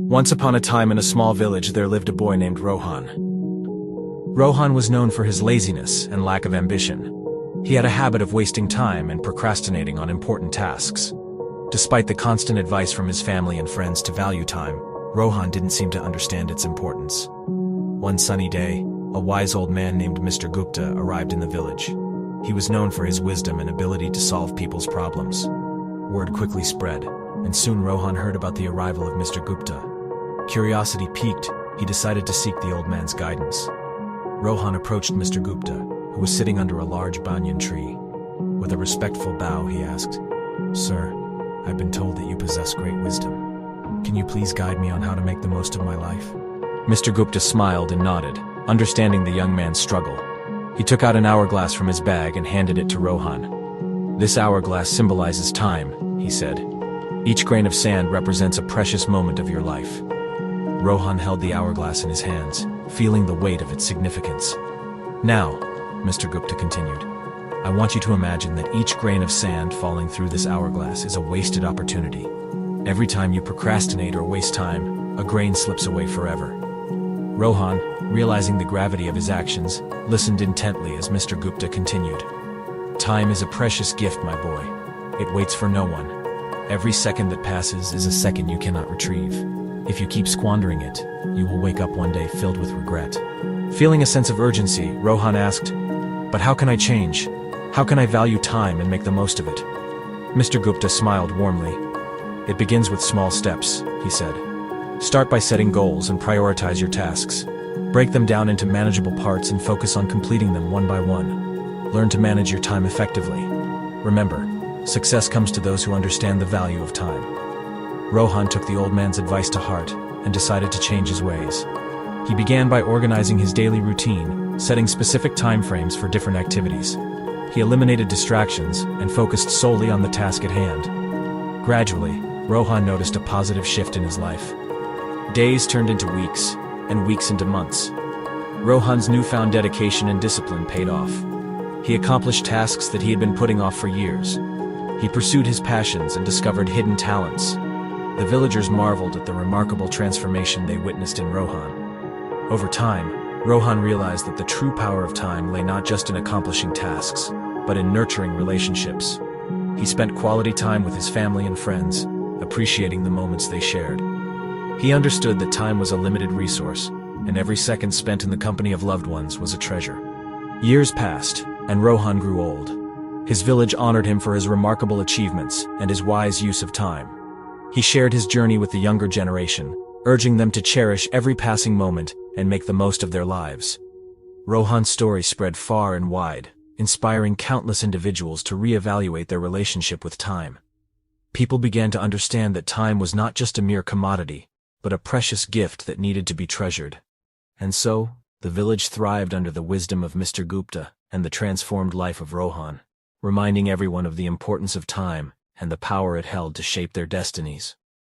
Once upon a time in a small village there lived a boy named Rohan. Rohan was known for his laziness and lack of ambition. He had a habit of wasting time and procrastinating on important tasks. Despite the constant advice from his family and friends to value time, Rohan didn't seem to understand its importance. One sunny day, a wise old man named Mr. Gupta arrived in the village. He was known for his wisdom and ability to solve people's problems. Word quickly spread, and soon Rohan heard about the arrival of Mr. Gupta. Curiosity piqued, he decided to seek the old man's guidance. Rohan approached Mr. Gupta, who was sitting under a large banyan tree. With a respectful bow, he asked, "Sir, I've been told that you possess great wisdom. Can you please guide me on how to make the most of my life?" Mr. Gupta smiled and nodded, understanding the young man's struggle. He took out an hourglass from his bag and handed it to Rohan. "This hourglass symbolizes time," he said. "Each grain of sand represents a precious moment of your life." Rohan held the hourglass in his hands, feeling the weight of its significance. "Now," Mr. Gupta continued, "I want you to imagine that each grain of sand falling through this hourglass is a wasted opportunity. Every time you procrastinate or waste time, a grain slips away forever." Rohan, realizing the gravity of his actions, listened intently as Mr. Gupta continued. "Time is a precious gift, my boy. It waits for no one. Every second that passes is a second you cannot retrieve. If you keep squandering it, you will wake up one day filled with regret." Feeling a sense of urgency, Rohan asked, "But how can I change? How can I value time and make the most of it?" Mr. Gupta smiled warmly. "It begins with small steps," he said. "Start by setting goals and prioritize your tasks. Break them down into manageable parts and focus on completing them one by one. Learn to manage your time effectively. Remember, success comes to those who understand the value of time." Rohan took the old man's advice to heart and decided to change his ways. He began by organizing his daily routine, setting specific time frames for different activities. He eliminated distractions and focused solely on the task at hand. Gradually, Rohan noticed a positive shift in his life. Days turned into weeks, and weeks into months. Rohan's newfound dedication and discipline paid off. He accomplished tasks that he had been putting off for years. He pursued his passions and discovered hidden talents. The villagers marveled at the remarkable transformation they witnessed in Rohan. Over time, Rohan realized that the true power of time lay not just in accomplishing tasks, but in nurturing relationships. He spent quality time with his family and friends, appreciating the moments they shared. He understood that time was a limited resource, and every second spent in the company of loved ones was a treasure. Years passed, and Rohan grew old. His village honored him for his remarkable achievements and his wise use of time. He shared his journey with the younger generation, urging them to cherish every passing moment and make the most of their lives. Rohan's story spread far and wide, inspiring countless individuals to reevaluate their relationship with time. People began to understand that time was not just a mere commodity, but a precious gift that needed to be treasured. And so, the village thrived under the wisdom of Mr. Gupta and the transformed life of Rohan, reminding everyone of the importance of time and the power it held to shape their destinies.